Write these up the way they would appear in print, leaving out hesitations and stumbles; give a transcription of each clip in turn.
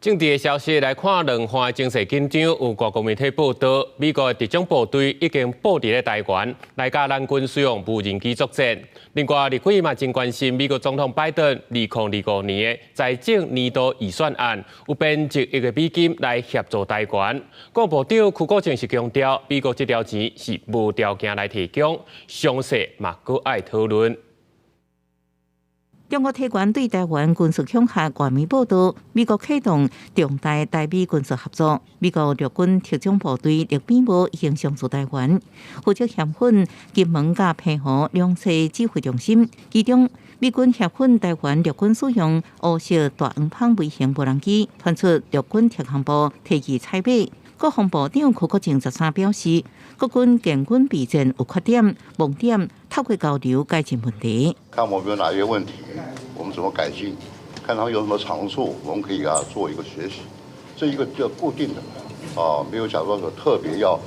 政治的消息来看，两岸的情势紧张。有外国媒体报道，美国的特种部队已经布置咧台湾，来甲咱军使用无人机作战。另外，立委嘛真关心美国总统拜登2025年的财政年度预算案，有编辑1个美金来协助台湾。国务长邱国正是强调，美国这条钱是无条件来提供，详细嘛阁爱讨论。 中国铁拳对台湾军事恐吓，外媒报道，美国启动重大台美军事合作。美国陆军特种部队陆兵部已经上驻台湾，负责协训金门甲澎湖两栖指挥中心。其中，美军协训台湾陆军使用乌式大黄蜂微型无人机，传出陆军特工部提议采买。国防部长邱国正13表示，国军建军备战有缺点、盲点，透过交流改进问题。看我们有哪些问题，我们怎么改进，看他们有什么长处，我们可以给他做一个学习。这一个叫固定的，没有讲说特别要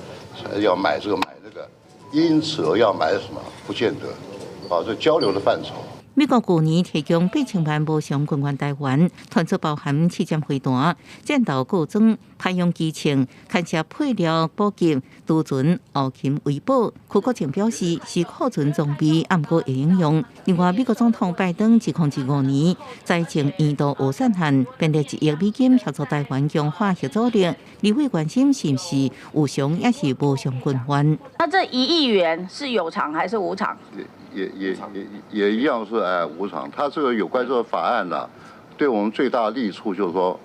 买这个买那个，因此而要买什么，不见得，这交流的范畴。 美国去年提供8000万无偿军援台湾，传出包含气舰飞弹、战斗各种太阳机枪、牵涉配料补给、渡船、后勤维保。邱国正表示，是库存装备，暗过会应用。另外，美国总统拜登2015年财政年度预算案编列1亿美金协助台湾强化协作力。立委关心是不是有偿也是无偿军援？那这1亿元是有偿还是无偿？ 也一样是无偿。它这个有关这个法案呢，对我们最大的利处就是说，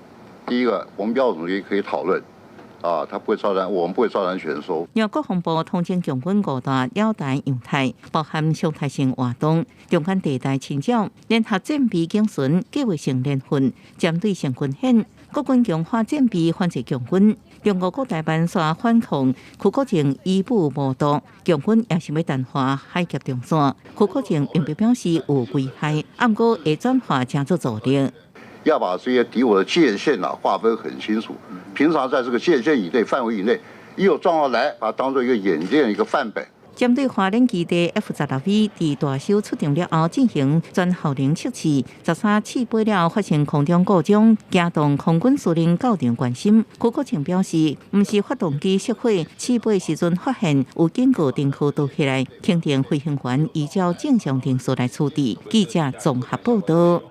第一个，我们标准也可以讨论，它不会造成我们不会造成权收。由国防部统筹强军5大扰台样态，包含常态性活动、中间地带清剿、联合战备警巡、计划性联训、针对性军演。 国军强化战备反制强军，中国各大班刷反抗，邱国正依步无度，强军也是要淡化海峡中线。邱国正并不表示有危害，暗过会转化加做助力。要把这些敌我的界限划分很清楚，平常在这个界限以内、范围以内，一有状况来，把它当做一个演练、一个范本。 针对花莲基地 F-12V 伫大修出场了后进行全效能测试，13试飞了发生空中故障，惊动空军司令校长关心。邱国正表示，毋是发动机熄火，试飞时阵发现有紧固电壳倒起来，肯定飞行员依照正常程序来处理。记者综合报道。